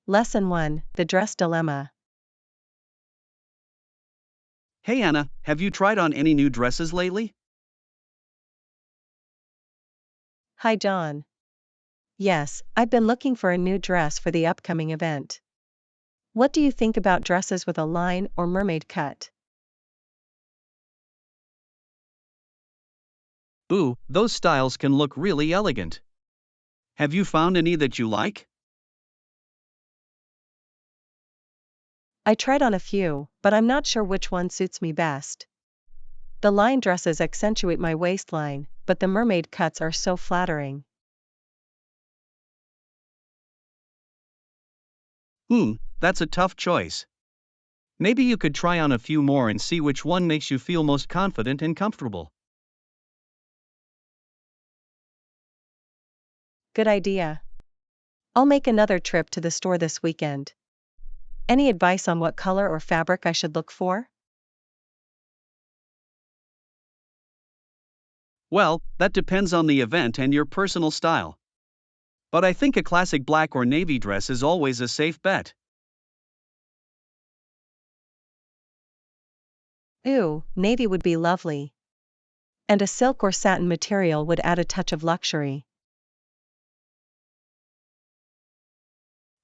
Lesson 1, The Dress Dilemma. Hey Anna, have you tried on any new dresses lately? Hi John. Yes, I've been looking for a new dress for the upcoming event. What do you think about dresses with a line or mermaid cut? Ooh, those styles can look really elegant. Have you found any that you like? I tried on a few, but I'm not sure which one suits me best. The line dresses accentuate my waistline, but the mermaid cuts are so flattering. That's a tough choice. Maybe you could try on a few more and see which one makes you feel most confident and comfortable. Good idea. I'll make another trip to the store this weekend. Any advice on what color or fabric I should look for? Well, that depends on the event and your personal style. But I think a classic black or navy dress is always a safe bet. Ooh, navy would be lovely. And a silk or satin material would add a touch of luxury.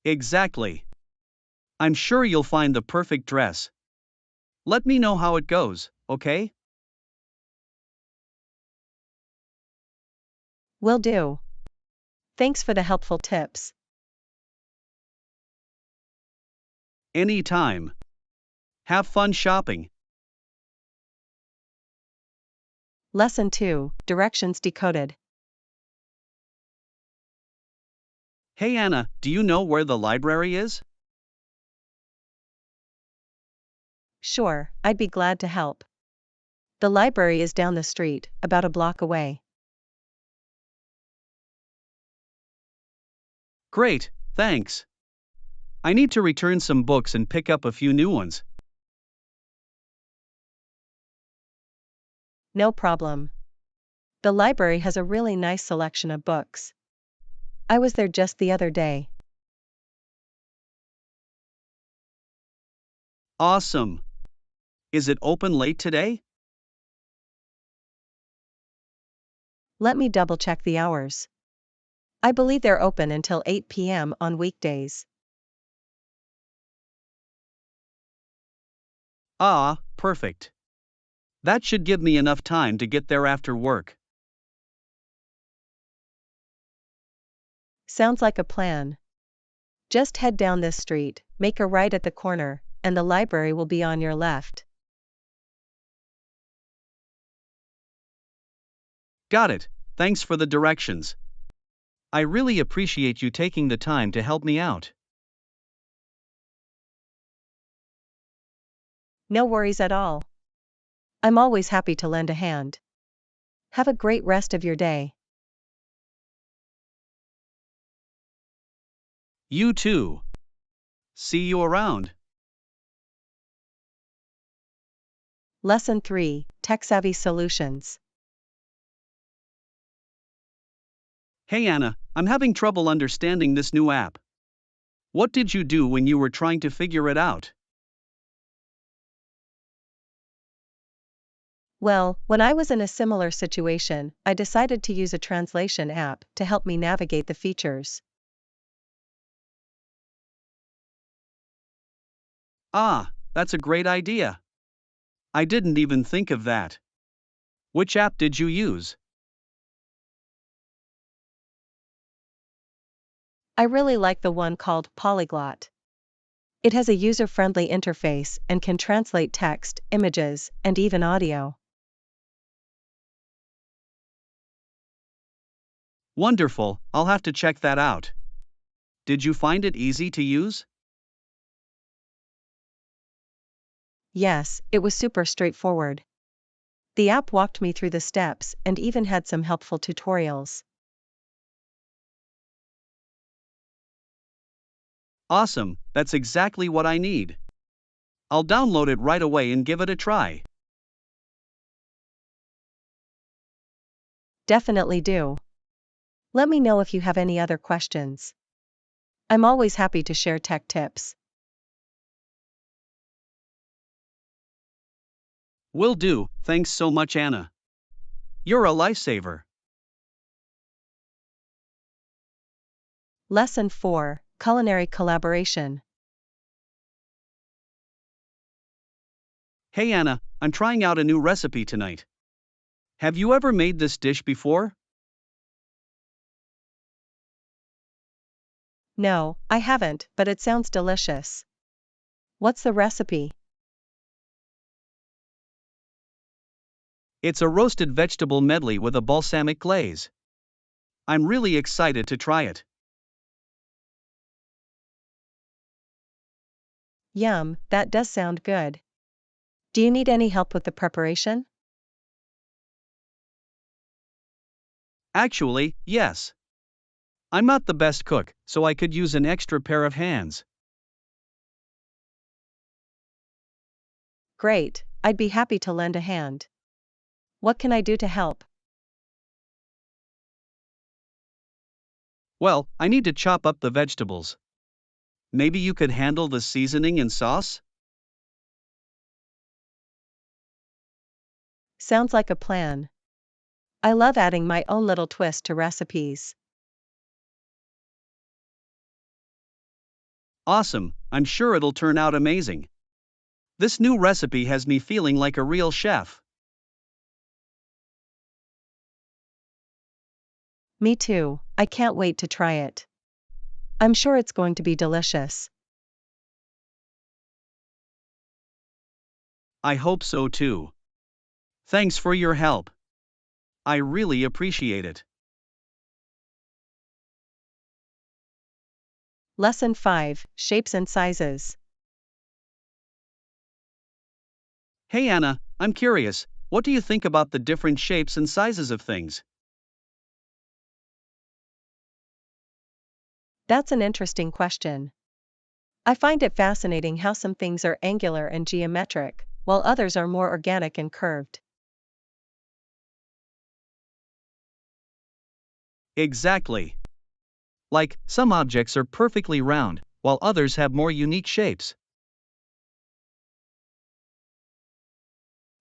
Exactly. I'm sure you'll find the perfect dress. Let me know how it goes, okay? Will do. Thanks for the helpful tips. Anytime. Have fun shopping. Lesson 2, Directions Decoded. Hey Anna, do you know where the library is? Sure, I'd be glad to help. The library is down the street, about a block away. Great, thanks. I need to return some books and pick up a few new ones. No problem. The library has a really nice selection of books. I was there just the other day. Awesome. Is it open late today? Let me double check the hours. I believe they're open until 8 p.m. on weekdays. Ah, perfect. That should give me enough time to get there after work. Sounds like a plan. Just head down this street, make a right at the corner, and the library will be on your left. Got it, thanks for the directions. I really appreciate you taking the time to help me out. No worries at all. I'm always happy to lend a hand. Have a great rest of your day. You too. See you around. Lesson 3, Tech-Savvy Solutions. Hey Anna, I'm having trouble understanding this new app. What did you do when you were trying to figure it out? Well, when I was in a similar situation, I decided to use a translation app to help me navigate the features. Ah, that's a great idea. I didn't even think of that. Which app did you use? I really like the one called Polyglot. It has a user-friendly interface and can translate text, images, and even audio. Wonderful, I'll have to check that out. Did you find it easy to use? Yes, it was super straightforward. The app walked me through the steps and even had some helpful tutorials. Awesome, that's exactly what I need. I'll download it right away and give it a try. Definitely do. Let me know if you have any other questions. I'm always happy to share tech tips. Will do, thanks so much, Anna. You're a lifesaver. Lesson 4: Culinary Collaboration. Hey Anna, I'm trying out a new recipe tonight. Have you ever made this dish before? No, I haven't, but it sounds delicious. What's the recipe? It's a roasted vegetable medley with a balsamic glaze. I'm really excited to try it. Yum, that does sound good. Do you need any help with the preparation? Actually, yes. I'm not the best cook, so I could use an extra pair of hands. Great, I'd be happy to lend a hand. What can I do to help? Well, I need to chop up the vegetables. Maybe you could handle the seasoning and sauce? Sounds like a plan. I love adding my own little twist to recipes. Awesome, I'm sure it'll turn out amazing. This new recipe has me feeling like a real chef. Me too, I can't wait to try it. I'm sure it's going to be delicious. I hope so too. Thanks for your help. I really appreciate it. Lesson 5: Shapes and Sizes. Hey Anna, I'm curious, what do you think about the different shapes and sizes of things? That's an interesting question. I find it fascinating how some things are angular and geometric, while others are more organic and curved. Exactly. Like, some objects are perfectly round, while others have more unique shapes.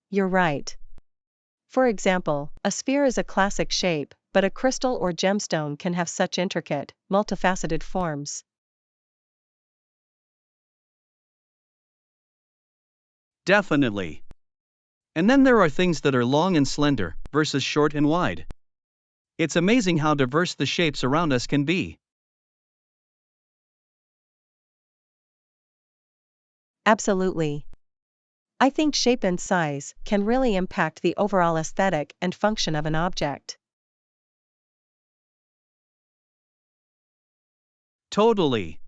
You're right. For example, a sphere is a classic shape, but a crystal or gemstone can have such intricate, multifaceted forms. Definitely. And then there are things that are long and slender, versus short and wide. It's amazing how diverse the shapes around us can be. Absolutely. I think shape and size can really impact the overall aesthetic and function of an object. Totally.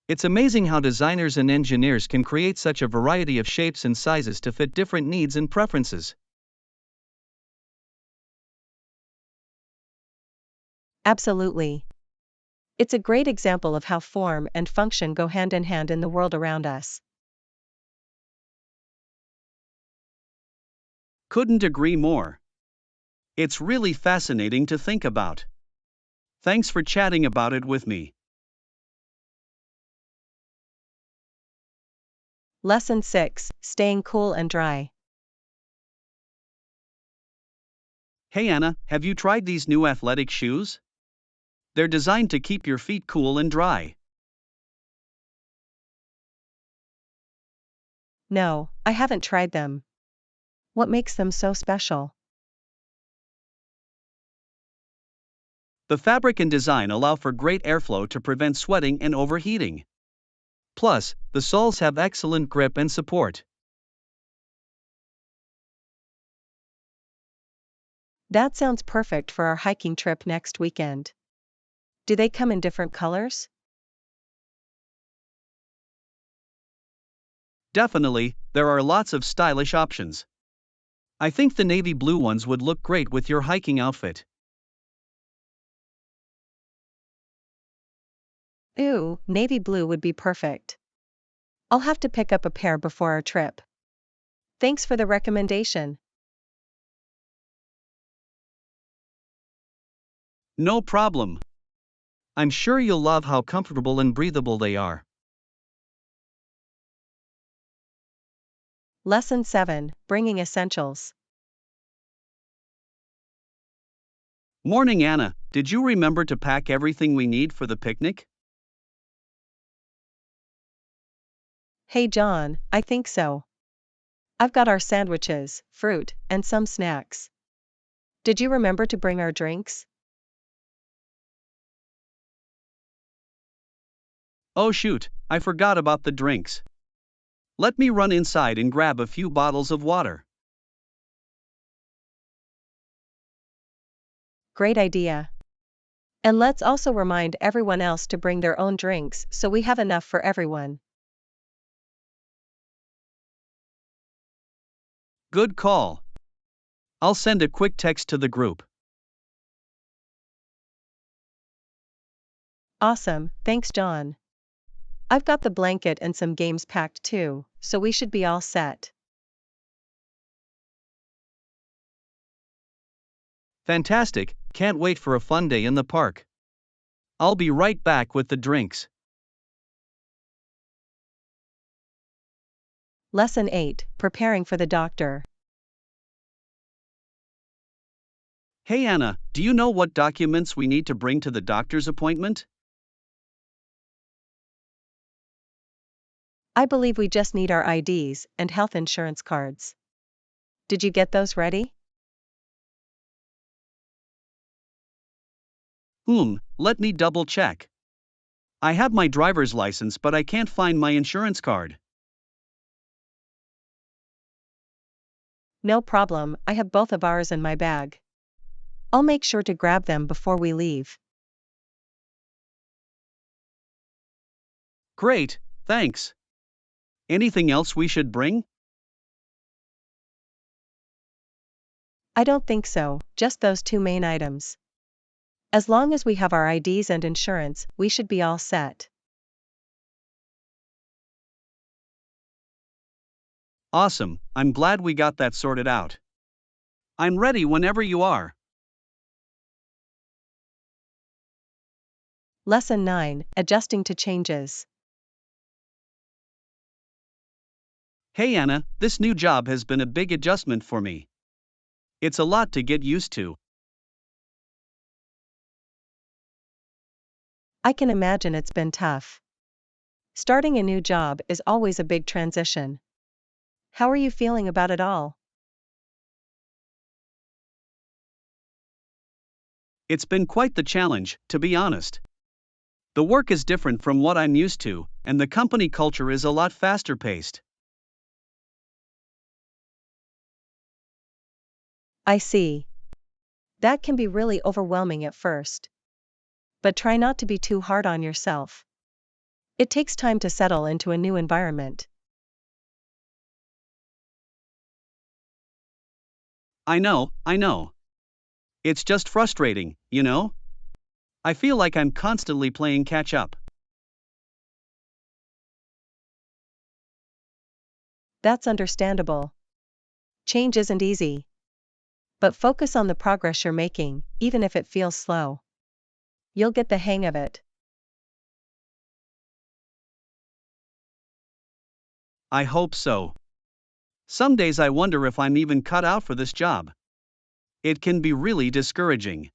It's amazing how designers and engineers can create such a variety of shapes and sizes to fit different needs and preferences. Absolutely. It's a great example of how form and function go hand in hand in the world around us. Couldn't agree more. It's really fascinating to think about. Thanks for chatting about it with me. Lesson 6: Staying cool and dry. Hey Anna, have you tried these new athletic shoes? They're designed to keep your feet cool and dry. No, I haven't tried them. What makes them so special? The fabric and design allow for great airflow to prevent sweating and overheating. Plus, the soles have excellent grip and support. That sounds perfect for our hiking trip next weekend. Do they come in different colors? Definitely, there are lots of stylish options. I think the navy blue ones would look great with your hiking outfit. Ooh, navy blue would be perfect. I'll have to pick up a pair before our trip. Thanks for the recommendation. No problem. I'm sure you'll love how comfortable and breathable they are. Lesson 7, Bringing Essentials. Morning, Anna. Did you remember to pack everything we need for the picnic? Hey John, I think so. I've got our sandwiches, fruit, and some snacks. Did you remember to bring our drinks? Oh shoot, I forgot about the drinks. Let me run inside and grab a few bottles of water. Great idea. And let's also remind everyone else to bring their own drinks so we have enough for everyone. Good call. I'll send a quick text to the group. Awesome, thanks John. I've got the blanket and some games packed too, so we should be all set. Fantastic, can't wait for a fun day in the park. I'll be right back with the drinks. Lesson 8, Preparing for the Doctor. Hey Anna, do you know what documents we need to bring to the doctor's appointment? I believe we just need our IDs and health insurance cards. Did you get those ready? Let me double check. I have my driver's license but I can't find my insurance card. No problem, I have both of ours in my bag. I'll make sure to grab them before we leave. Great, thanks. Anything else we should bring? I don't think so, just those two main items. As long as we have our IDs and insurance, we should be all set. Awesome, I'm glad we got that sorted out. I'm ready whenever you are. Lesson 9, Adjusting to Changes. Hey Anna, this new job has been a big adjustment for me. It's a lot to get used to. I can imagine it's been tough. Starting a new job is always a big transition. How are you feeling about it all? It's been quite the challenge, to be honest. The work is different from what I'm used to, and the company culture is a lot faster paced. I see. That can be really overwhelming at first. But try not to be too hard on yourself. It takes time to settle into a new environment. I know. It's just frustrating, you know? I feel like I'm constantly playing catch up. That's understandable. Change isn't easy. But focus on the progress you're making, even if it feels slow. You'll get the hang of it. I hope so. Some days I wonder if I'm even cut out for this job. It can be really discouraging.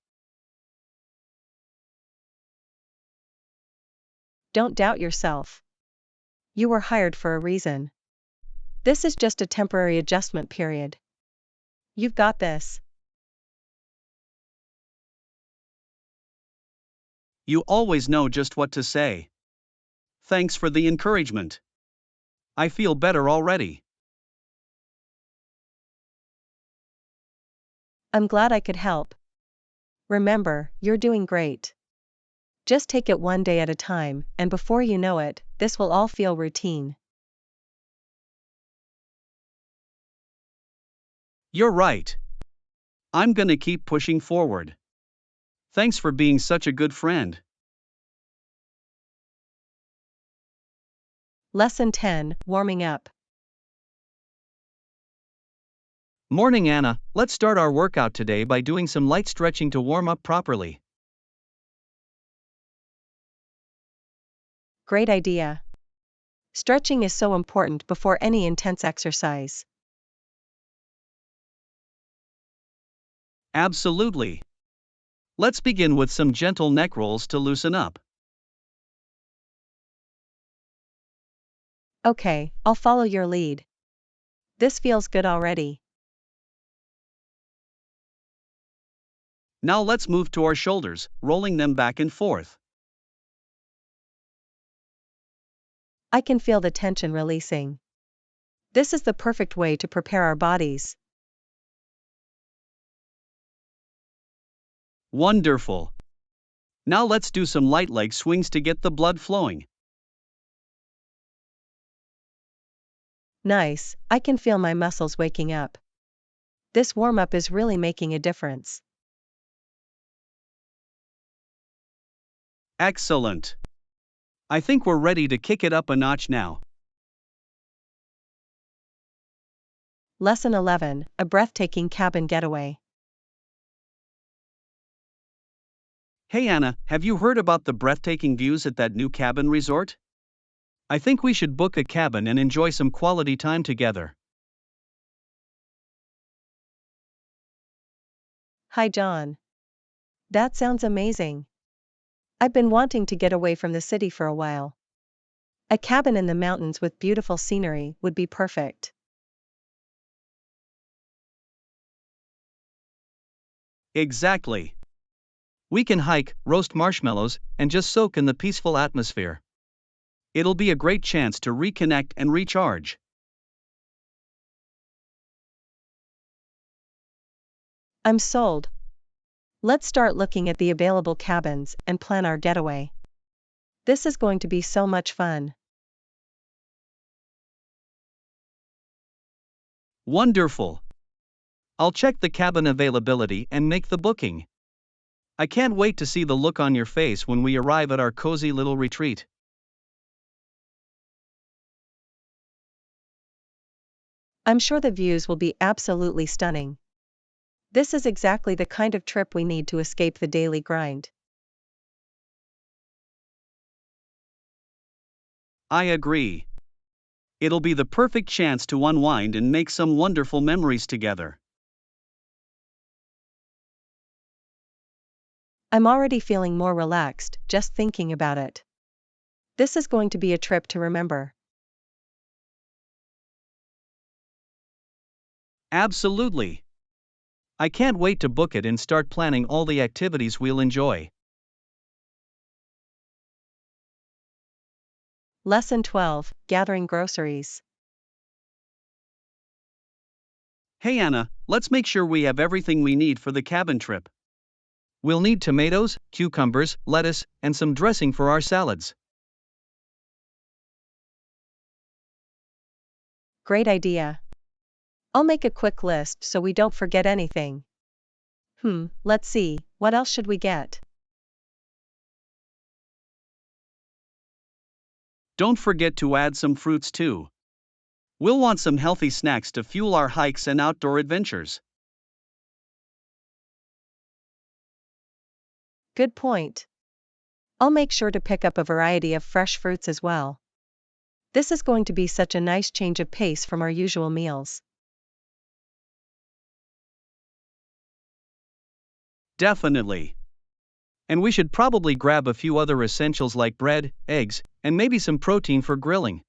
Don't doubt yourself. You were hired for a reason. This is just a temporary adjustment period. You've got this. You always know just what to say. Thanks for the encouragement. I feel better already. I'm glad I could help. Remember, you're doing great. Just take it one day at a time, and before you know it, this will all feel routine. You're right. I'm gonna keep pushing forward. Thanks for being such a good friend. Lesson 10, Warming Up. Morning, Anna. Let's start our workout today by doing some light stretching to warm up properly. Great idea. Stretching is so important before any intense exercise. Absolutely. Let's begin with some gentle neck rolls to loosen up. Okay, I'll follow your lead. This feels good already. Now let's move to our shoulders, rolling them back and forth. I can feel the tension releasing. This is the perfect way to prepare our bodies. Wonderful. Now let's do some light leg swings to get the blood flowing. Nice, I can feel my muscles waking up. This warm-up is really making a difference. Excellent. I think we're ready to kick it up a notch now. Lesson 11, a breathtaking cabin getaway. Hey Anna, have you heard about the breathtaking views at that new cabin resort? I think we should book a cabin and enjoy some quality time together. Hi John. That sounds amazing. I've been wanting to get away from the city for a while. A cabin in the mountains with beautiful scenery would be perfect. Exactly. We can hike, roast marshmallows, and just soak in the peaceful atmosphere. It'll be a great chance to reconnect and recharge. I'm sold. Let's start looking at the available cabins and plan our getaway. This is going to be so much fun. Wonderful. I'll check the cabin availability and make the booking. I can't wait to see the look on your face when we arrive at our cozy little retreat. I'm sure the views will be absolutely stunning. This is exactly the kind of trip we need to escape the daily grind. I agree. It'll be the perfect chance to unwind and make some wonderful memories together. I'm already feeling more relaxed just thinking about it. This is going to be a trip to remember. Absolutely. I can't wait to book it and start planning all the activities we'll enjoy. Lesson 12, Gathering Groceries. Hey Anna, let's make sure we have everything we need for the cabin trip. We'll need tomatoes, cucumbers, lettuce, and some dressing for our salads. Great idea. I'll make a quick list so we don't forget anything. Let's see, what else should we get? Don't forget to add some fruits too. We'll want some healthy snacks to fuel our hikes and outdoor adventures. Good point. I'll make sure to pick up a variety of fresh fruits as well. This is going to be such a nice change of pace from our usual meals. Definitely. And we should probably grab a few other essentials like bread, eggs, and maybe some protein for grilling.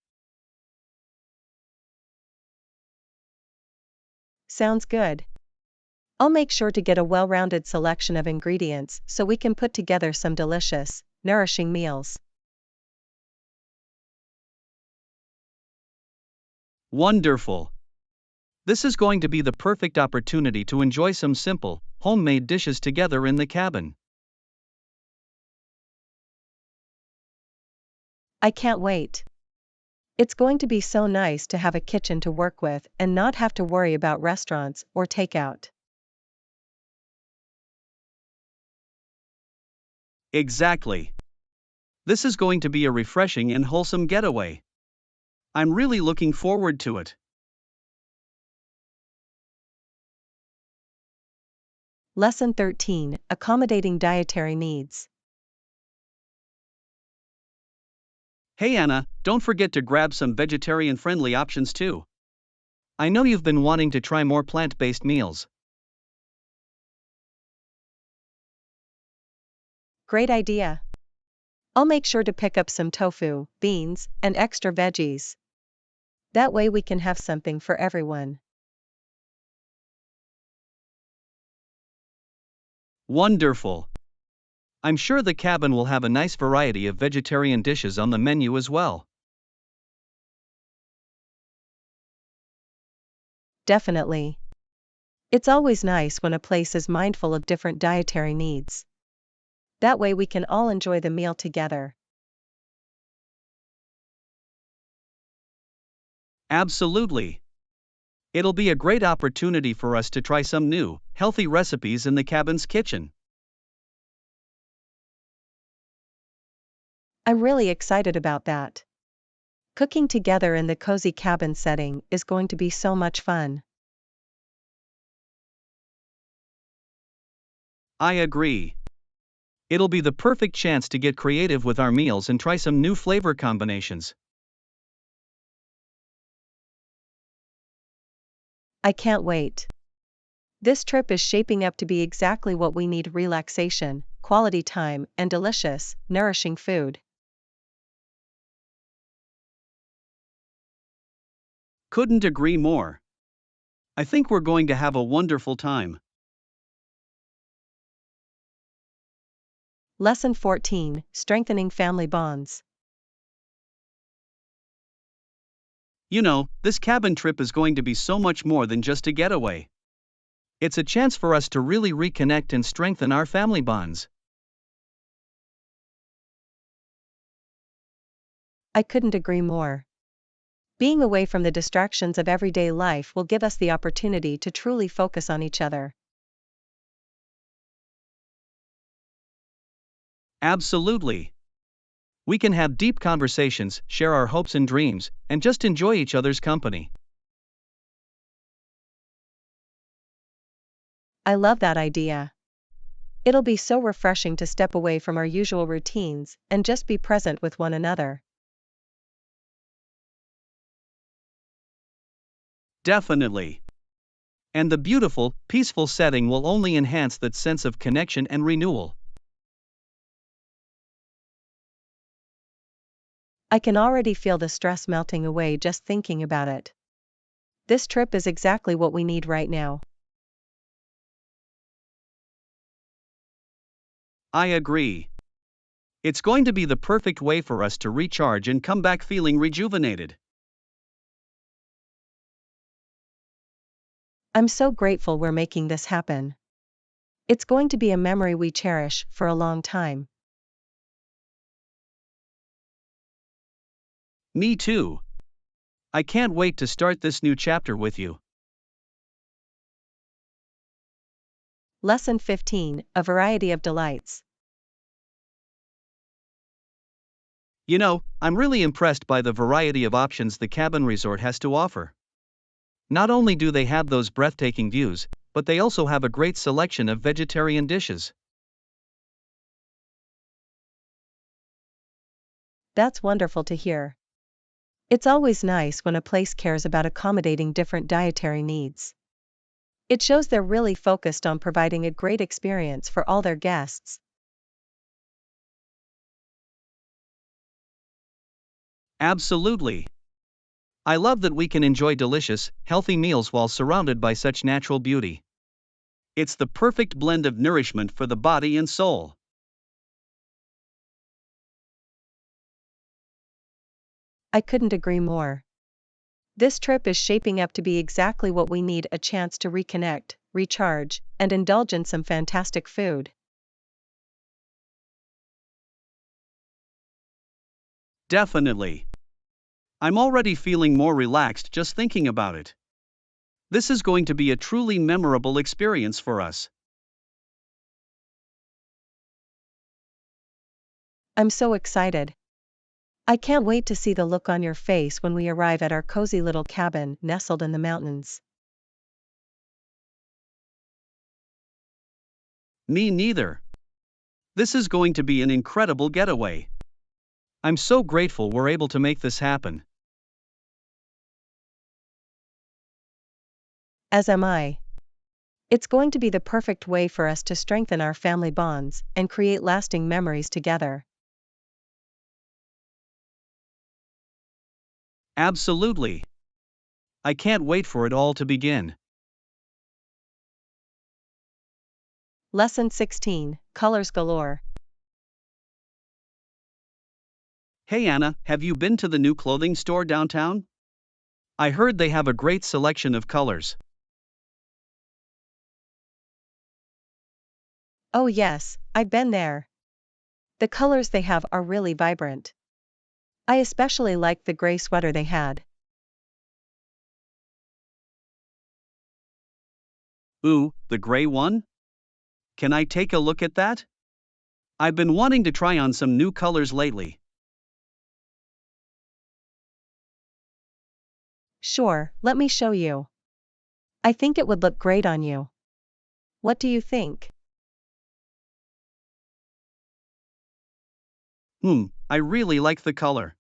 Sounds good. I'll make sure to get a well-rounded selection of ingredients so we can put together some delicious, nourishing meals. Wonderful. This is going to be the perfect opportunity to enjoy some simple, homemade dishes together in the cabin. I can't wait. It's going to be so nice to have a kitchen to work with and not have to worry about restaurants or takeout. Exactly. This is going to be a refreshing and wholesome getaway. I'm really looking forward to it. Lesson 13, – Accommodating dietary needs. Hey Anna, don't forget to grab some vegetarian friendly options too. I know you've been wanting to try more plant based meals. Great idea. I'll make sure to pick up some tofu, beans, and extra veggies. That way we can have something for everyone. Wonderful. I'm sure the cabin will have a nice variety of vegetarian dishes on the menu as well. Definitely. It's always nice when a place is mindful of different dietary needs. That way we can all enjoy the meal together. Absolutely. It'll be a great opportunity for us to try some new, healthy recipes in the cabin's kitchen. I'm really excited about that. Cooking together in the cozy cabin setting is going to be so much fun. I agree. It'll be the perfect chance to get creative with our meals and try some new flavor combinations. I can't wait. This trip is shaping up to be exactly what we need: relaxation, quality time, and delicious, nourishing food. Couldn't agree more. I think we're going to have a wonderful time. Lesson 14: Strengthening Family Bonds. You know, this cabin trip is going to be so much more than just a getaway. It's a chance for us to really reconnect and strengthen our family bonds. I couldn't agree more. Being away from the distractions of everyday life will give us the opportunity to truly focus on each other. Absolutely. We can have deep conversations, share our hopes and dreams, and just enjoy each other's company. I love that idea. It'll be so refreshing to step away from our usual routines and just be present with one another. Definitely. And the beautiful, peaceful setting will only enhance that sense of connection and renewal. I can already feel the stress melting away just thinking about it. This trip is exactly what we need right now. I agree. It's going to be the perfect way for us to recharge and come back feeling rejuvenated. I'm so grateful we're making this happen. It's going to be a memory we cherish for a long time. Me too. I can't wait to start this new chapter with you. Lesson 15: A Variety of Delights. You know, I'm really impressed by the variety of options the cabin resort has to offer. Not only do they have those breathtaking views, but they also have a great selection of vegetarian dishes. That's wonderful to hear. It's always nice when a place cares about accommodating different dietary needs. It shows they're really focused on providing a great experience for all their guests. Absolutely. I love that we can enjoy delicious, healthy meals while surrounded by such natural beauty. It's the perfect blend of nourishment for the body and soul. I couldn't agree more. This trip is shaping up to be exactly what we need: a chance to reconnect, recharge, and indulge in some fantastic food. Definitely. I'm already feeling more relaxed just thinking about it. This is going to be a truly memorable experience for us. I'm so excited. I can't wait to see the look on your face when we arrive at our cozy little cabin nestled in the mountains. Me neither. This is going to be an incredible getaway. I'm so grateful we're able to make this happen. As am I. It's going to be the perfect way for us to strengthen our family bonds and create lasting memories together. Absolutely. I can't wait for it all to begin. Lesson 16, Colors Galore. Hey Anna, have you been to the new clothing store downtown? I heard they have a great selection of colors. Oh yes, I've been there. The colors they have are really vibrant. I especially liked the gray sweater they had. Ooh, the gray one? Can I take a look at that? I've been wanting to try on some new colors lately. Sure, let me show you. I think it would look great on you. What do you think? I really like the color.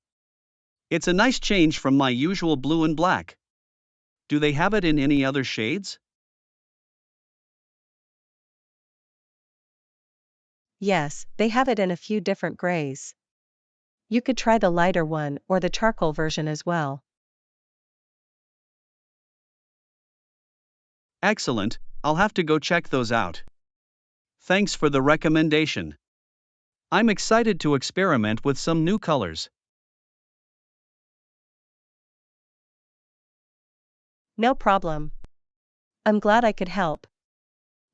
It's a nice change from my usual blue and black. Do they have it in any other shades? Yes, they have it in a few different grays. You could try the lighter one or the charcoal version as well. Excellent, I'll have to go check those out. Thanks for the recommendation. I'm excited to experiment with some new colors. No problem. I'm glad I could help.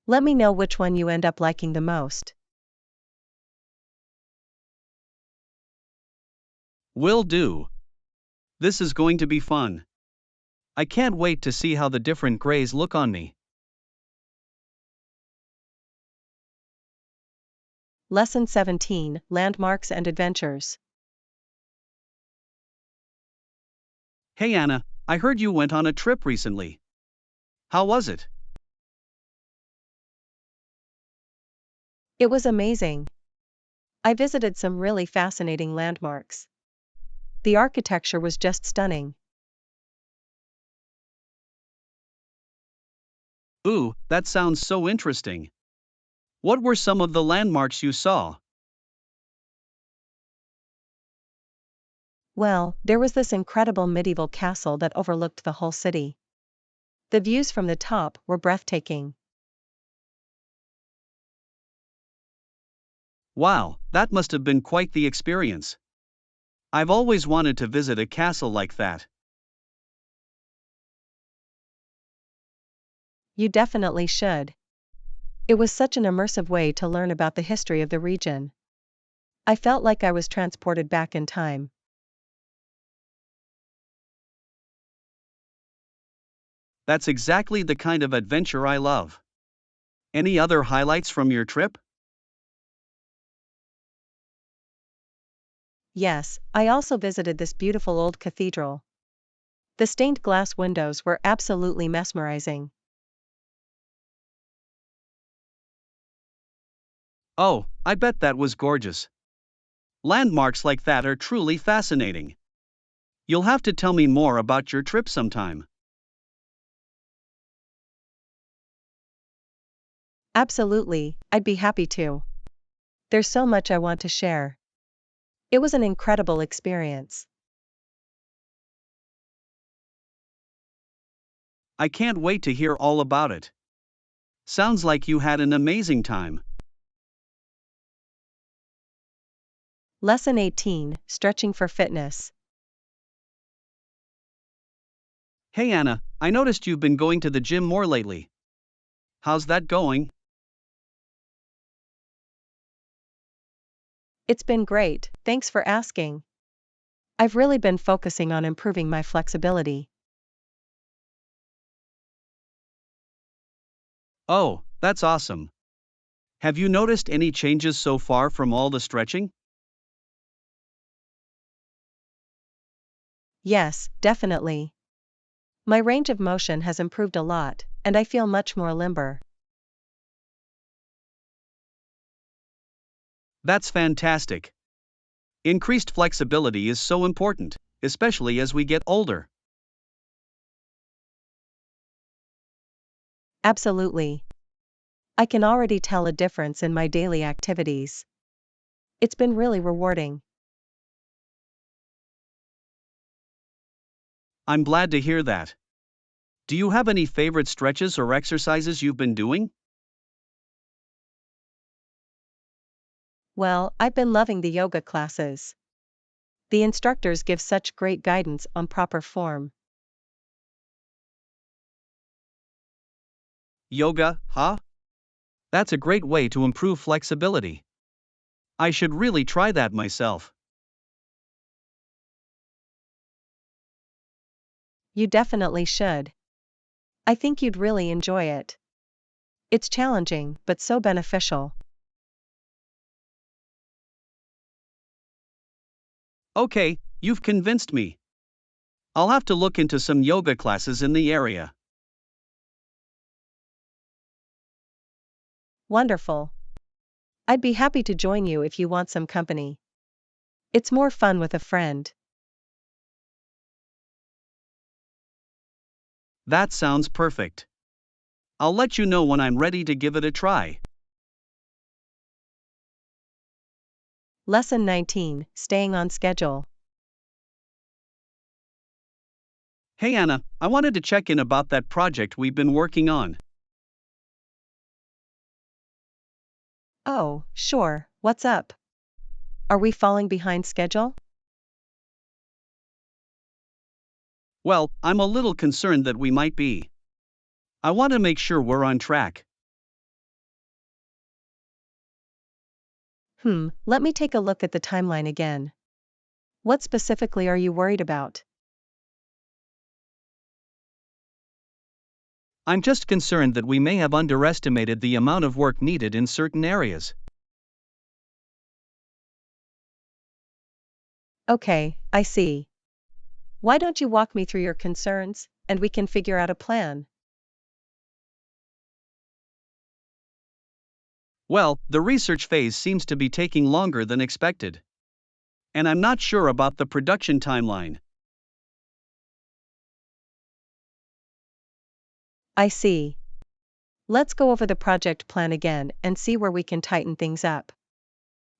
Let me know which one you end up liking the most. Will do. This is going to be fun. I can't wait to see how the different grays look on me. Lesson 17, Landmarks and Adventures. Hey Anna, I heard you went on a trip recently. How was it? It was amazing. I visited some really fascinating landmarks. The architecture was just stunning. Ooh, that sounds so interesting. What were some of the landmarks you saw? Well, there was this incredible medieval castle that overlooked the whole city. The views from the top were breathtaking. Wow, that must have been quite the experience. I've always wanted to visit a castle like that. You definitely should. It was such an immersive way to learn about the history of the region. I felt like I was transported back in time. That's exactly the kind of adventure I love. Any other highlights from your trip? Yes, I also visited this beautiful old cathedral. The stained glass windows were absolutely mesmerizing. Oh, I bet that was gorgeous. Landmarks like that are truly fascinating. You'll have to tell me more about your trip sometime. Absolutely, I'd be happy to. There's so much I want to share. It was an incredible experience. I can't wait to hear all about it. Sounds like you had an amazing time. Lesson 18, Stretching for Fitness. Hey Anna, I noticed you've been going to the gym more lately. How's that going? It's been great, thanks for asking. I've really been focusing on improving my flexibility. Oh, that's awesome. Have you noticed any changes so far from all the stretching? Yes, definitely. My range of motion has improved a lot, and I feel much more limber. That's fantastic. Increased flexibility is so important, especially as we get older. Absolutely. I can already tell a difference in my daily activities. It's been really rewarding. I'm glad to hear that. Do you have any favorite stretches or exercises you've been doing? Well, I've been loving the yoga classes. The instructors give such great guidance on proper form. Yoga, huh? That's a great way to improve flexibility. I should really try that myself. You definitely should. I think you'd really enjoy it. It's challenging, but so beneficial. Okay, you've convinced me. I'll have to look into some yoga classes in the area. Wonderful. I'd be happy to join you if you want some company. It's more fun with a friend. That sounds perfect. I'll let you know when I'm ready to give it a try. Lesson 19, Staying on Schedule. Hey Anna, I wanted to check in about that project we've been working on. Oh, sure, what's up? Are we falling behind schedule? Well, I'm a little concerned that we might be. I want to make sure we're on track. Let me take a look at the timeline again. What specifically are you worried about? I'm just concerned that we may have underestimated the amount of work needed in certain areas. Okay, I see. Why don't you walk me through your concerns, and we can figure out a plan? Well, the research phase seems to be taking longer than expected. And I'm not sure about the production timeline. I see. Let's go over the project plan again and see where we can tighten things up.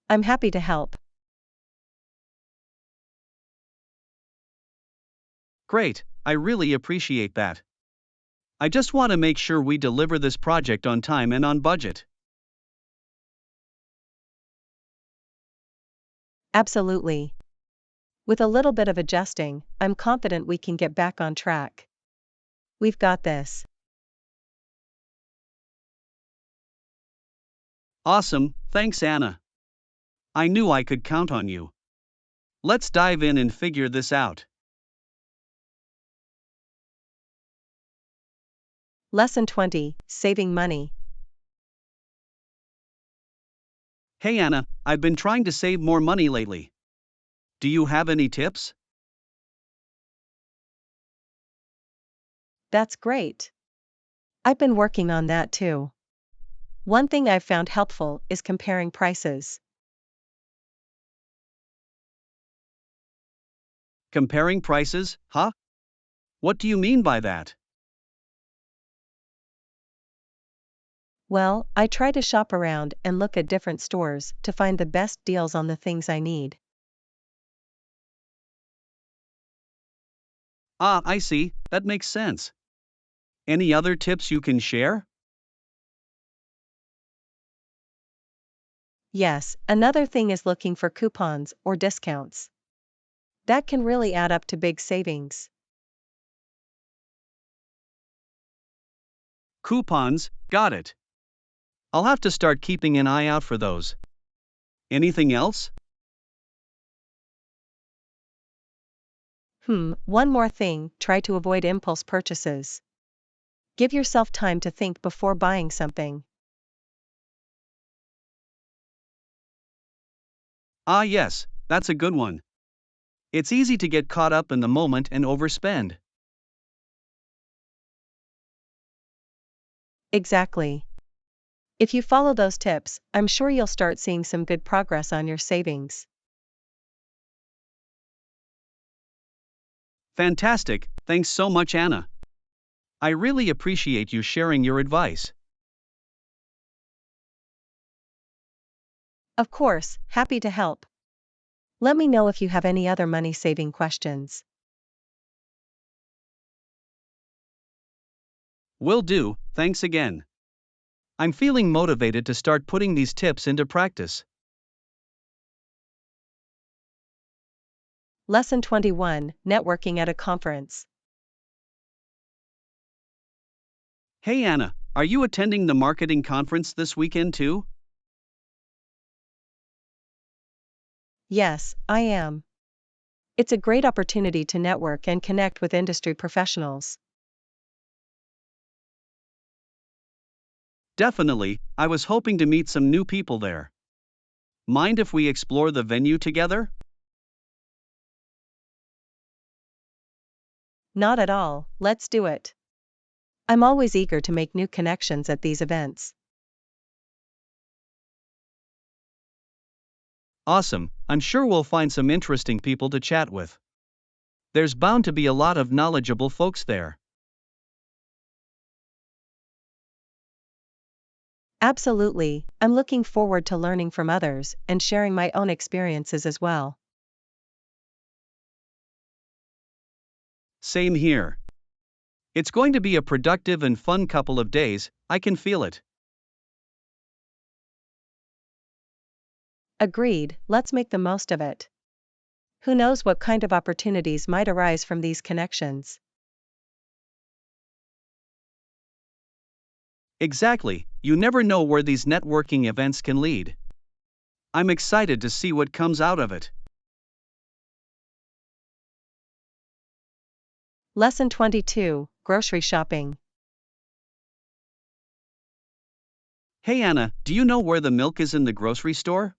I'm happy to help. Great, I really appreciate that. I just want to make sure we deliver this project on time and on budget. Absolutely. With a little bit of adjusting, I'm confident we can get back on track. We've got this. Awesome, thanks Anna. I knew I could count on you. Let's dive in and figure this out. Lesson 20, Saving Money. Hey Anna, I've been trying to save more money lately. Do you have any tips? That's great. I've been working on that too. One thing I've found helpful is comparing prices. Comparing prices, huh? What do you mean by that? Well, I try to shop around and look at different stores to find the best deals on the things I need. Ah, I see, that makes sense. Any other tips you can share? Yes, another thing is looking for coupons or discounts. That can really add up to big savings. Coupons, got it. I'll have to start keeping an eye out for those. Anything else? One more thing, try to avoid impulse purchases. Give yourself time to think before buying something. Ah, yes, that's a good one. It's easy to get caught up in the moment and overspend. Exactly. If you follow those tips, I'm sure you'll start seeing some good progress on your savings. Fantastic, thanks so much, Anna. I really appreciate you sharing your advice. Of course, happy to help. Let me know if you have any other money-saving questions. Will do, thanks again. I'm feeling motivated to start putting these tips into practice. Lesson 21, Networking at a Conference. Hey Anna, are you attending the marketing conference this weekend too? Yes, I am. It's a great opportunity to network and connect with industry professionals. Definitely, I was hoping to meet some new people there. Mind if we explore the venue together? Not at all, let's do it. I'm always eager to make new connections at these events. Awesome, I'm sure we'll find some interesting people to chat with. There's bound to be a lot of knowledgeable folks there. Absolutely, I'm looking forward to learning from others and sharing my own experiences as well. Same here. It's going to be a productive and fun couple of days, I can feel it. Agreed, let's make the most of it. Who knows what kind of opportunities might arise from these connections? Exactly, you never know where these networking events can lead. I'm excited to see what comes out of it. Lesson 22, Grocery Shopping. Hey Anna, do you know where the milk is in the grocery store?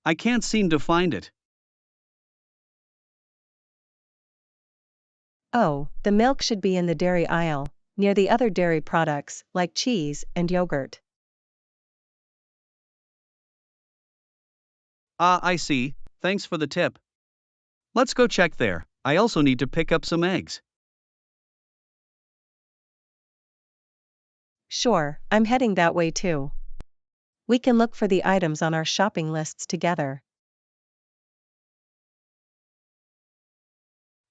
I can't seem to find it. Oh, the milk should be in the dairy aisle, near the other dairy products, like cheese and yogurt. Ah, I see, thanks for the tip. Let's go check there. I also need to pick up some eggs. Sure, I'm heading that way too. We can look for the items on our shopping lists together.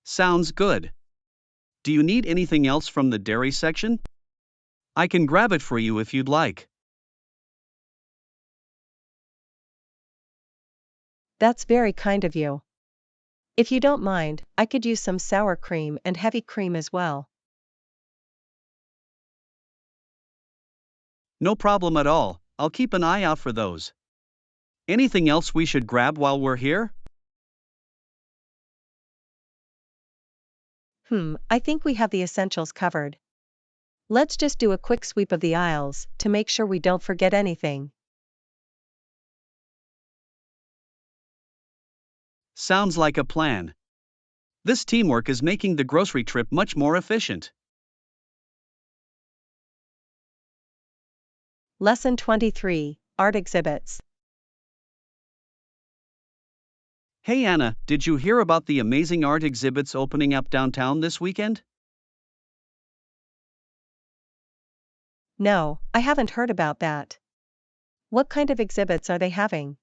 Sounds good. Do you need anything else from the dairy section? I can grab it for you if you'd like. That's very kind of you. If you don't mind, I could use some sour cream and heavy cream as well. No problem at all, I'll keep an eye out for those. Anything else we should grab while we're here? I think we have the essentials covered. Let's just do a quick sweep of the aisles to make sure we don't forget anything. Sounds like a plan. This teamwork is making the grocery trip much more efficient. Lesson 23, Art Exhibits. Hey Anna, did you hear about the amazing art exhibits opening up downtown this weekend? No, I haven't heard about that. What kind of exhibits are they having?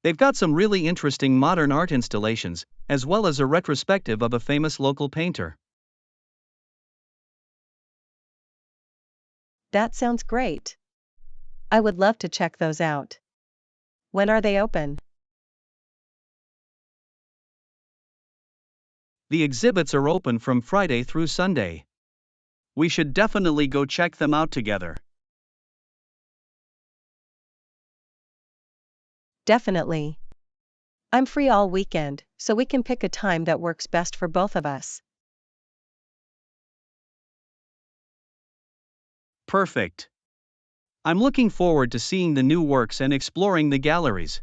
They've got some really interesting modern art installations, as well as a retrospective of a famous local painter. That sounds great. I would love to check those out. When are they open? The exhibits are open from Friday through Sunday. We should definitely go check them out together. Definitely. I'm free all weekend, so we can pick a time that works best for both of us. Perfect. I'm looking forward to seeing the new works and exploring the galleries.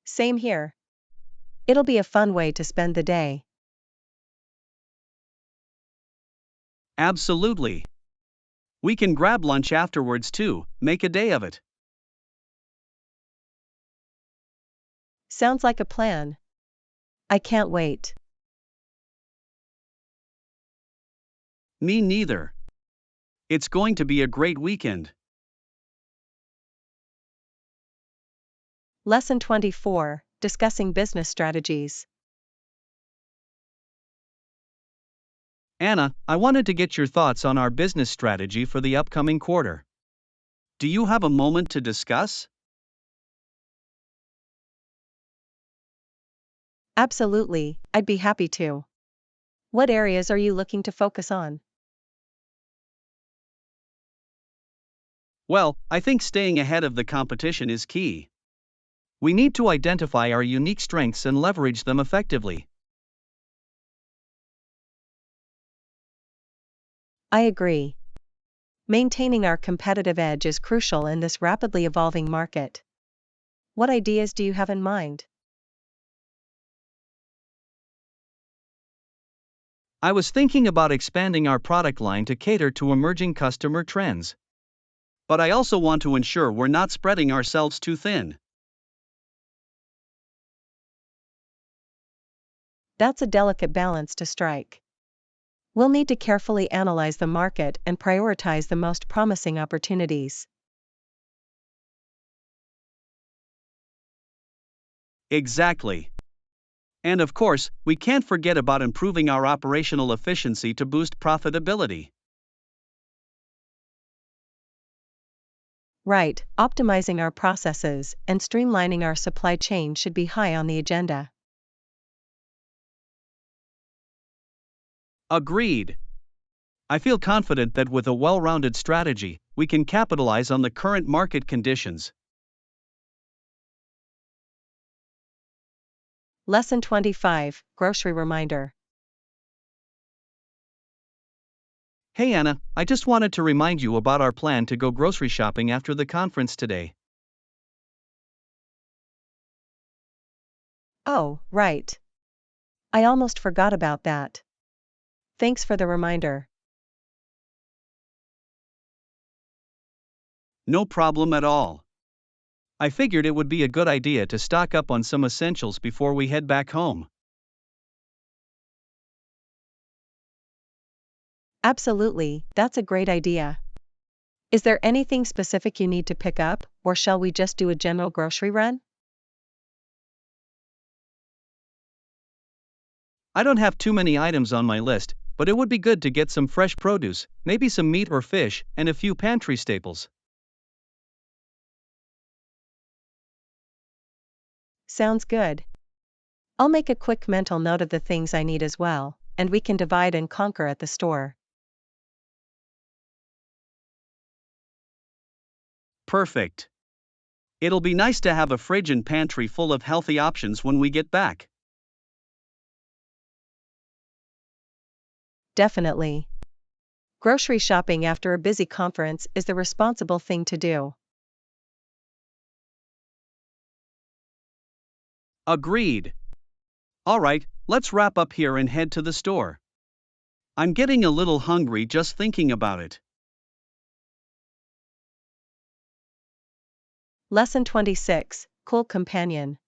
Same here. It'll be a fun way to spend the day. Absolutely. We can grab lunch afterwards too, make a day of it. Sounds like a plan. I can't wait. Me neither. It's going to be a great weekend. Lesson 24, Discussing Business Strategies. Anna, I wanted to get your thoughts on our business strategy for the upcoming quarter. Do you have a moment to discuss? Absolutely, I'd be happy to. What areas are you looking to focus on? Well, I think staying ahead of the competition is key. We need to identify our unique strengths and leverage them effectively. I agree. Maintaining our competitive edge is crucial in this rapidly evolving market. What ideas do you have in mind? I was thinking about expanding our product line to cater to emerging customer trends. But I also want to ensure we're not spreading ourselves too thin. That's a delicate balance to strike. We'll need to carefully analyze the market and prioritize the most promising opportunities. Exactly. And of course, we can't forget about improving our operational efficiency to boost profitability. Right, optimizing our processes and streamlining our supply chain should be high on the agenda. Agreed. I feel confident that with a well rounded strategy, we can capitalize on the current market conditions. Lesson 25, Grocery Reminder. Hey Anna, I just wanted to remind you about our plan to go grocery shopping after the conference today. Oh, right. I almost forgot about that. Thanks for the reminder. No problem at all. I figured it would be a good idea to stock up on some essentials before we head back home. Absolutely, that's a great idea. Is there anything specific you need to pick up, or shall we just do a general grocery run? I don't have too many items on my list, but it would be good to get some fresh produce, maybe some meat or fish, and a few pantry staples. Sounds good. I'll make a quick mental note of the things I need as well, and we can divide and conquer at the store. Perfect. It'll be nice to have a fridge and pantry full of healthy options when we get back. Definitely. Grocery shopping after a busy conference is the responsible thing to do. Agreed. Alright, let's wrap up here and head to the store. I'm getting a little hungry just thinking about it. Lesson 26, Cool Companion.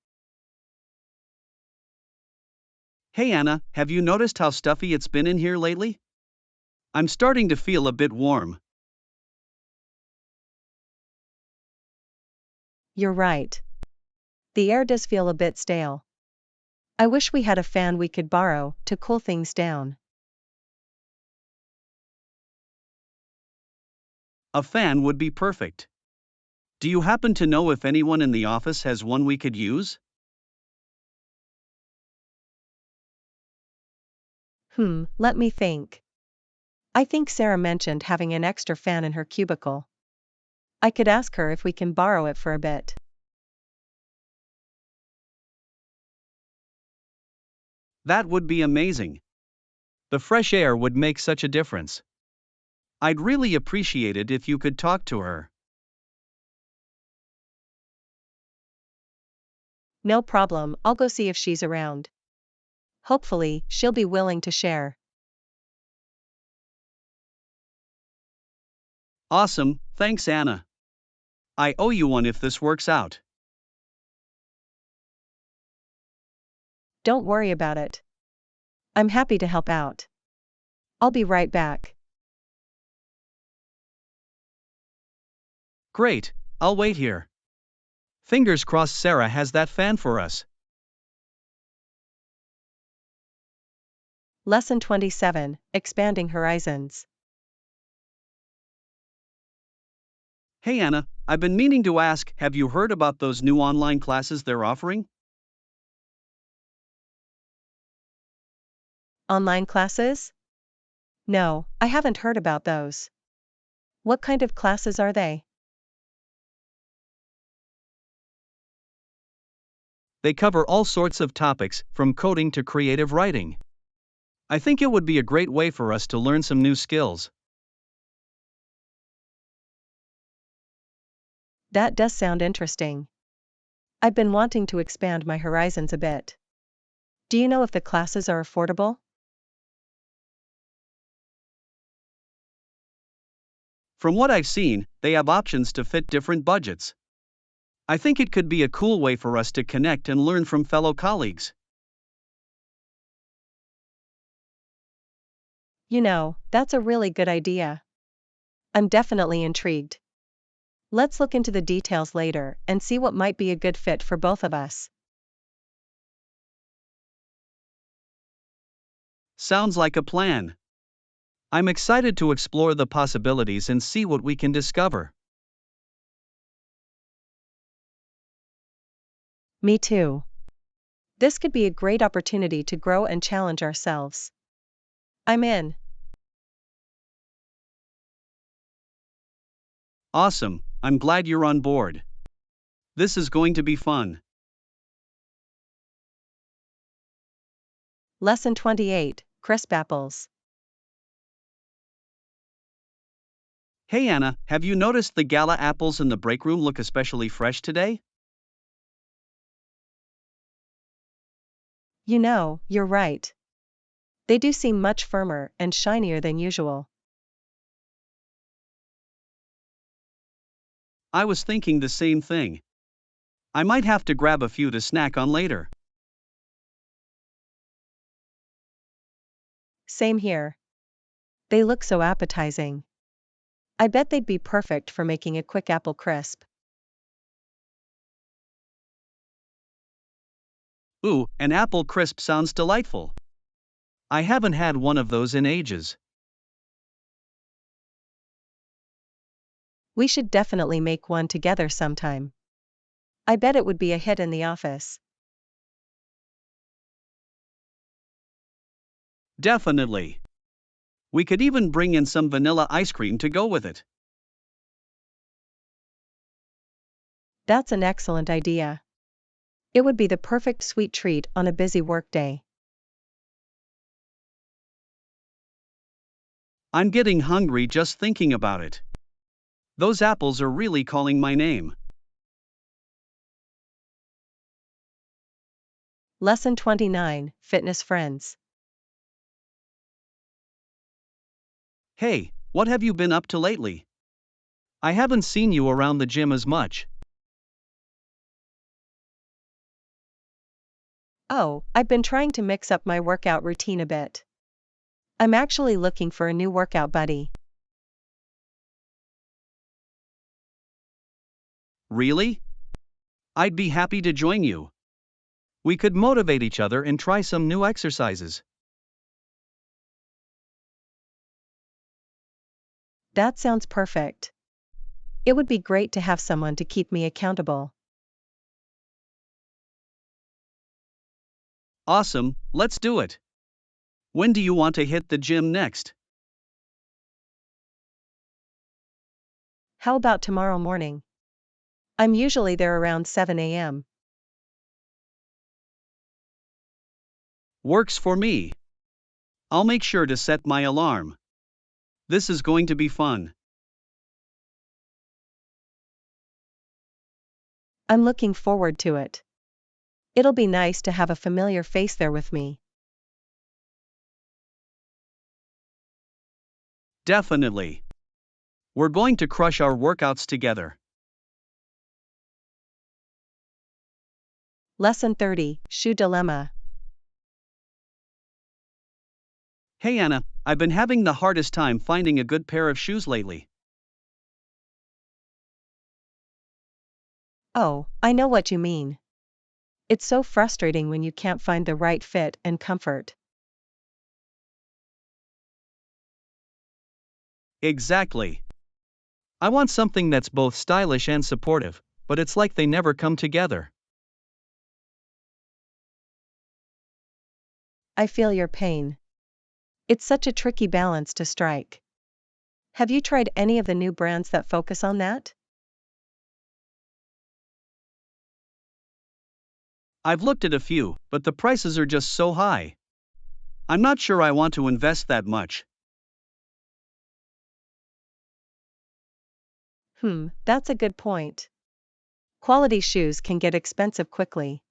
Hey Anna, have you noticed how stuffy it's been in here lately? I'm starting to feel a bit warm. You're right. The air does feel a bit stale. I wish we had a fan we could borrow to cool things down. A fan would be perfect. Do you happen to know if anyone in the office has one we could use? Let me think. I think Sarah mentioned having an extra fan in her cubicle. I could ask her if we can borrow it for a bit. That would be amazing. The fresh air would make such a difference. I'd really appreciate it if you could talk to her. No problem, I'll go see if she's around. Hopefully, she'll be willing to share. Awesome, thanks Anna. I owe you one if this works out. Don't worry about it. I'm happy to help out. I'll be right back. Great, I'll wait here. Fingers crossed Sarah has that fan for us. Lesson 27, Expanding Horizons. Hey Anna, I've been meaning to ask, have you heard about those new online classes they're offering? Online classes? No, I haven't heard about those. What kind of classes are they? They cover all sorts of topics, from coding to creative writing. I think it would be a great way for us to learn some new skills. That does sound interesting. I've been wanting to expand my horizons a bit. Do you know if the classes are affordable? From what I've seen, they have options to fit different budgets. I think it could be a cool way for us to connect and learn from fellow colleagues. You know, that's a really good idea. I'm definitely intrigued. Let's look into the details later and see what might be a good fit for both of us. Sounds like a plan. I'm excited to explore the possibilities and see what we can discover. Me too. This could be a great opportunity to grow and challenge ourselves. I'm in. Awesome, I'm glad you're on board. This is going to be fun. Lesson 28, Crisp Apples. Hey Anna, have you noticed the gala apples in the break room look especially fresh today? You know, you're right. They do seem much firmer and shinier than usual. I was thinking the same thing. I might have to grab a few to snack on later. Same here. They look so appetizing. I bet they'd be perfect for making a quick apple crisp. Ooh, an apple crisp sounds delightful. I haven't had one of those in ages. We should definitely make one together sometime. I bet it would be a hit in the office. Definitely. We could even bring in some vanilla ice cream to go with it. That's an excellent idea. It would be the perfect sweet treat on a busy workday. I'm getting hungry just thinking about it. Those apples are really calling my name. Lesson 29, Fitness Friends. Hey, what have you been up to lately? I haven't seen you around the gym as much. Oh, I've been trying to mix up my workout routine a bit. I'm actually looking for a new workout buddy. Really? I'd be happy to join you. We could motivate each other and try some new exercises. That sounds perfect. It would be great to have someone to keep me accountable. Awesome, let's do it. When do you want to hit the gym next? How about tomorrow morning? I'm usually there around 7 a.m. Works for me. I'll make sure to set my alarm. This is going to be fun. I'm looking forward to it. It'll be nice to have a familiar face there with me. Definitely. We're going to crush our workouts together. Lesson 30, Shoe Dilemma. Hey Anna, I've been having the hardest time finding a good pair of shoes lately. Oh, I know what you mean. It's so frustrating when you can't find the right fit and comfort. Exactly. I want something that's both stylish and supportive, but it's like they never come together. I feel your pain. It's such a tricky balance to strike. Have you tried any of the new brands that focus on that? I've looked at a few, but the prices are just so high. I'm not sure I want to invest that much. That's a good point. Quality shoes can get expensive quickly.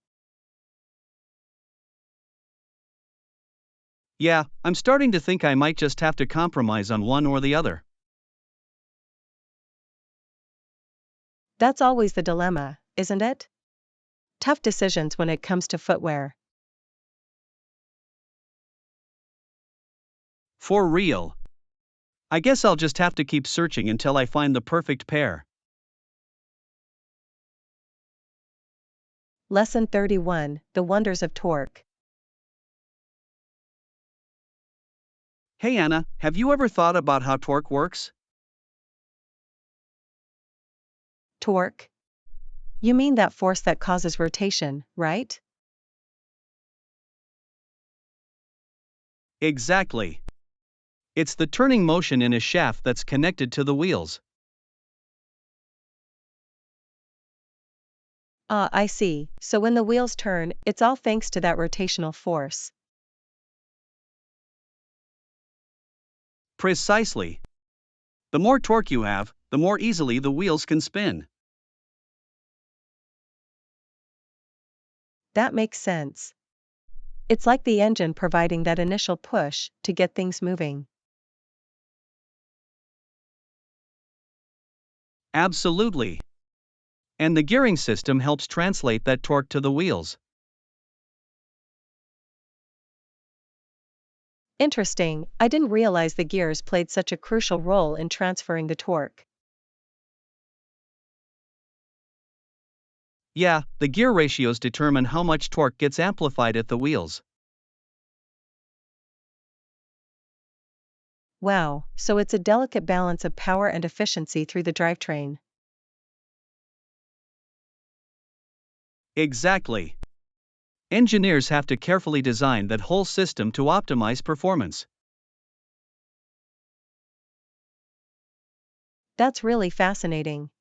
Yeah, I'm starting to think I might just have to compromise on one or the other. That's always the dilemma, isn't it? Tough decisions when it comes to footwear. For real. I guess I'll just have to keep searching until I find the perfect pair. Lesson 31: The Wonders of Torque. Hey Anna, have you ever thought about how torque works? Torque? You mean that force that causes rotation, right? Exactly. It's the turning motion in a shaft that's connected to the wheels. Ah, I see. So when the wheels turn, it's all thanks to that rotational force. Precisely. The more torque you have, the more easily the wheels can spin. That makes sense. It's like the engine providing that initial push to get things moving. Absolutely. And the gearing system helps translate that torque to the wheels. Interesting, I didn't realize the gears played such a crucial role in transferring the torque. Yeah, the gear ratios determine how much torque gets amplified at the wheels. Wow, so it's a delicate balance of power and efficiency through the drivetrain. Exactly. Engineers have to carefully design that whole system to optimize performance. That's really fascinating.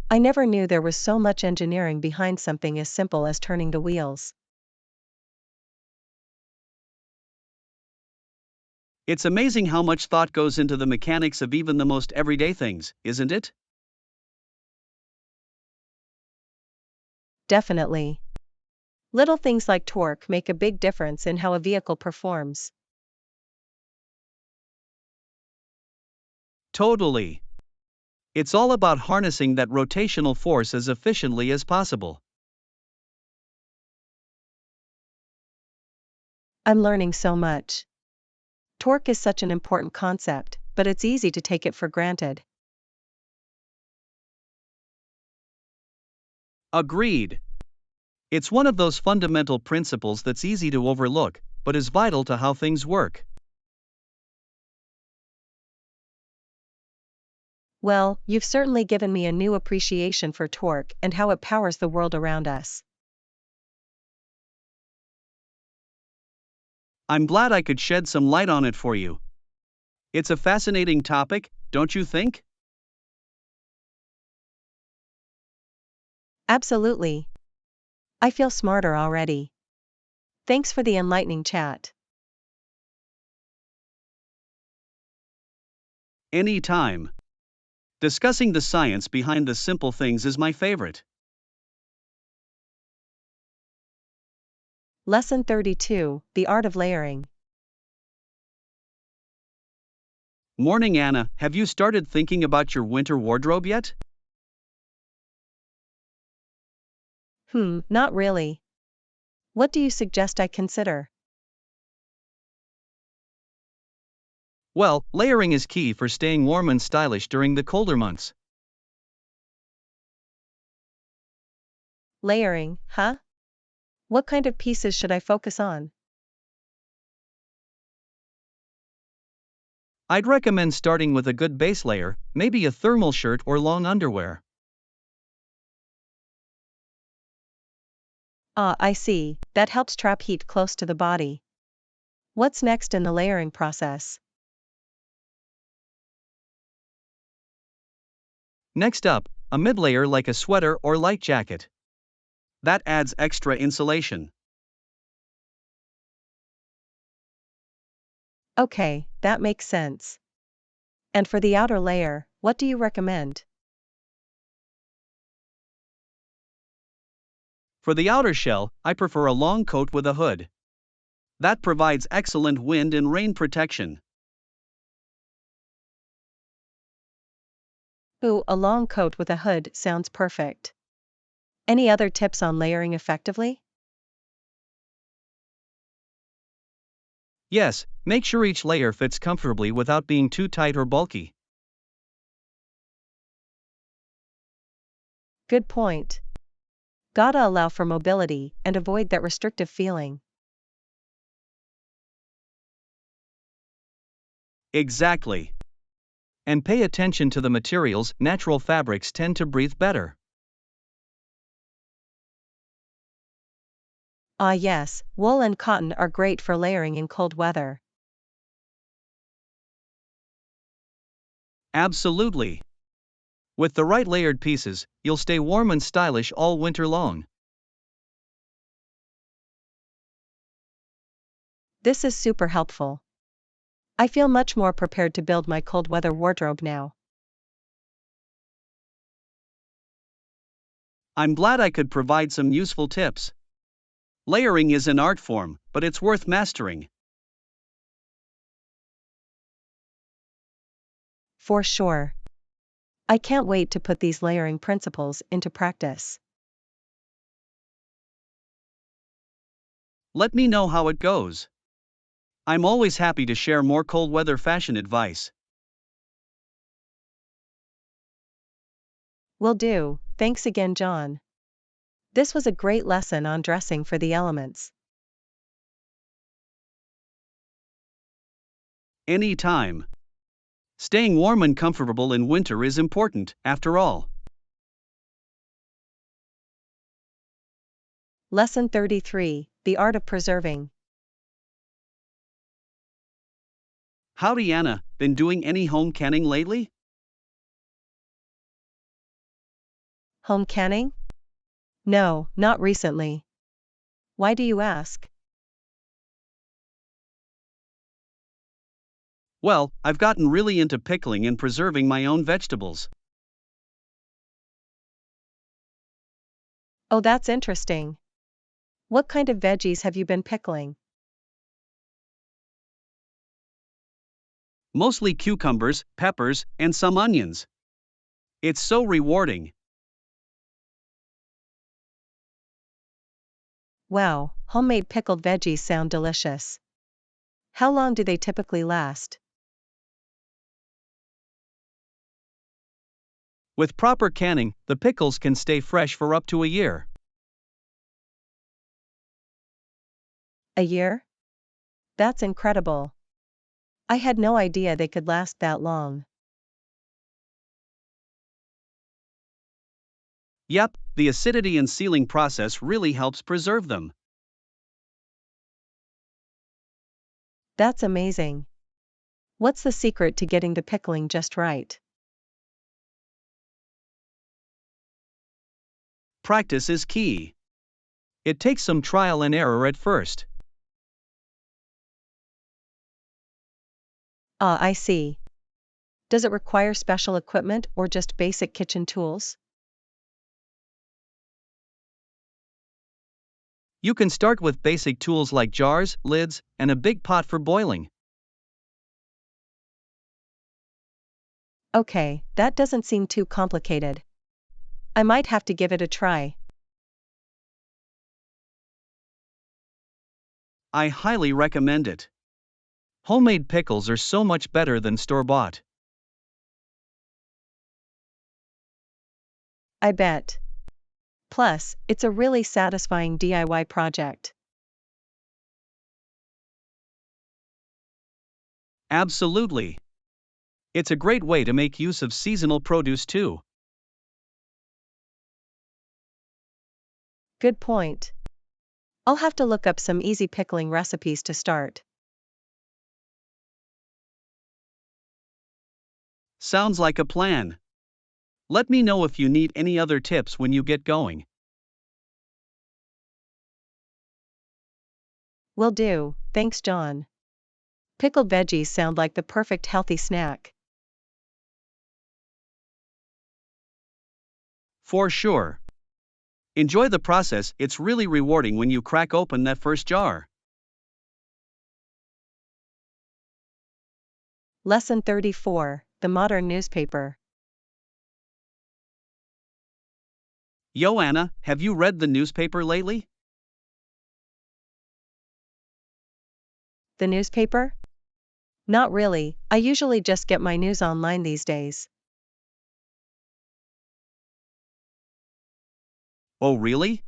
I never knew there was so much engineering behind something as simple as turning the wheels. It's amazing how much thought goes into the mechanics of even the most everyday things, isn't it? Definitely. Little things like torque make a big difference in how a vehicle performs. Totally. It's all about harnessing that rotational force as efficiently as possible. I'm learning so much. Torque is such an important concept, but it's easy to take it for granted. Agreed. It's one of those fundamental principles that's easy to overlook, but is vital to how things work. Well, you've certainly given me a new appreciation for torque and how it powers the world around us. I'm glad I could shed some light on it for you. It's a fascinating topic, don't you think? Absolutely. I feel smarter already. Thanks for the enlightening chat. Anytime. Discussing the science behind the simple things is my favorite. Lesson 32: The Art of Layering. Morning Anna, have you started thinking about your winter wardrobe yet? Not really. What do you suggest I consider? Well, layering is key for staying warm and stylish during the colder months. Layering, huh? What kind of pieces should I focus on? I'd recommend starting with a good base layer, maybe a thermal shirt or long underwear. Ah, I see, that helps trap heat close to the body. What's next in the layering process? Next up, a mid layer like a sweater or light jacket. That adds extra insulation. Okay, that makes sense. And for the outer layer, what do you recommend? For the outer shell, I prefer a long coat with a hood. That provides excellent wind and rain protection. Ooh, a long coat with a hood sounds perfect. Any other tips on layering effectively? Yes, make sure each layer fits comfortably without being too tight or bulky. Good point. Gotta allow for mobility and avoid that restrictive feeling. Exactly. And pay attention to the materials, natural fabrics tend to breathe better. Ah, yes, wool and cotton are great for layering in cold weather. Absolutely. With the right layered pieces, you'll stay warm and stylish all winter long. This is super helpful. I feel much more prepared to build my cold weather wardrobe now. I'm glad I could provide some useful tips. Layering is an art form, but it's worth mastering. For sure. I can't wait to put these layering principles into practice. Let me know how it goes. I'm always happy to share more cold weather fashion advice. Will do. Thanks again, John. This was a great lesson on dressing for the elements. Anytime. Staying warm and comfortable in winter is important, after all. Lesson 33, The Art of Preserving. Howdy Anna, been doing any home canning lately? Home canning? No, not recently. Why do you ask? Well, I've gotten really into pickling and preserving my own vegetables. Oh, that's interesting. What kind of veggies have you been pickling? Mostly cucumbers, peppers, and some onions. It's so rewarding. Wow, homemade pickled veggies sound delicious. How long do they typically last? With proper canning, the pickles can stay fresh for up to a year. A year? That's incredible. I had no idea they could last that long. Yep, the acidity and sealing process really helps preserve them. That's amazing. What's the secret to getting the pickling just right? Practice is key. It takes some trial and error at first. Ah, I see. Does it require special equipment or just basic kitchen tools? You can start with basic tools like jars, lids, and a big pot for boiling. Okay, that doesn't seem too complicated. I might have to give it a try. I highly recommend it. Homemade pickles are so much better than store-bought. I bet. Plus, it's a really satisfying DIY project. Absolutely. It's a great way to make use of seasonal produce too. Good point. I'll have to look up some easy pickling recipes to start. Sounds like a plan. Let me know if you need any other tips when you get going. Will do, thanks, John. Pickled veggies sound like the perfect healthy snack. For sure. Enjoy the process, it's really rewarding when you crack open that first jar. Lesson 34, The Modern Newspaper. Yo Anna, have you read the newspaper lately? The newspaper? Not really, I usually just get my news online these days. Oh really?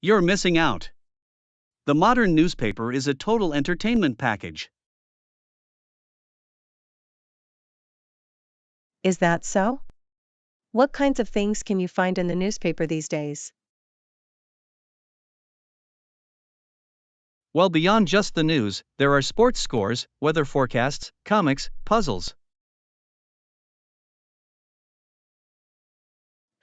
You're missing out. The modern newspaper is a total entertainment package. Is that so? What kinds of things can you find in the newspaper these days? Well, beyond just the news, there are sports scores, weather forecasts, comics, puzzles.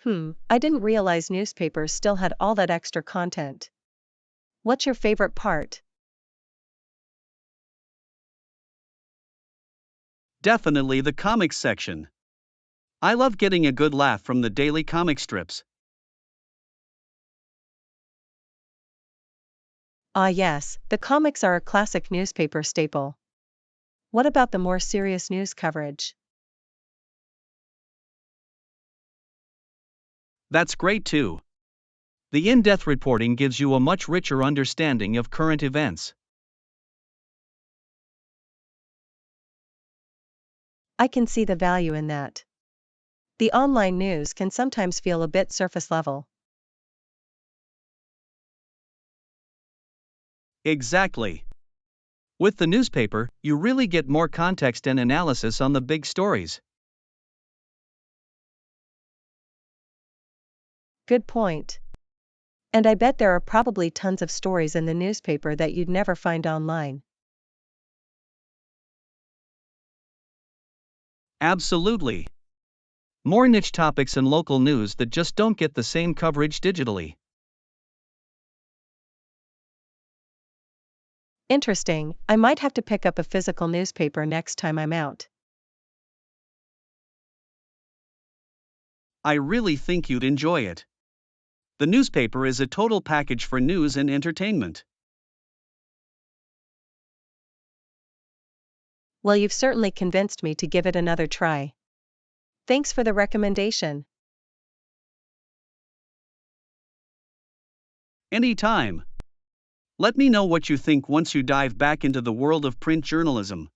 I didn't realize newspapers still had all that extra content. What's your favorite part? Definitely the comics section. I love getting a good laugh from the daily comic strips. Ah, yes, the comics are a classic newspaper staple. What about the more serious news coverage? That's great too. The in-depth reporting gives you a much richer understanding of current events. I can see the value in that. The online news can sometimes feel a bit surface level. Exactly. With the newspaper, you really get more context and analysis on the big stories. Good point. And I bet there are probably tons of stories in the newspaper that you'd never find online. Absolutely. More niche topics and local news that just don't get the same coverage digitally. Interesting, I might have to pick up a physical newspaper next time I'm out. I really think you'd enjoy it. The newspaper is a total package for news and entertainment. Well, you've certainly convinced me to give it another try. Thanks for the recommendation. Anytime. Let me know what you think once you dive back into the world of print journalism.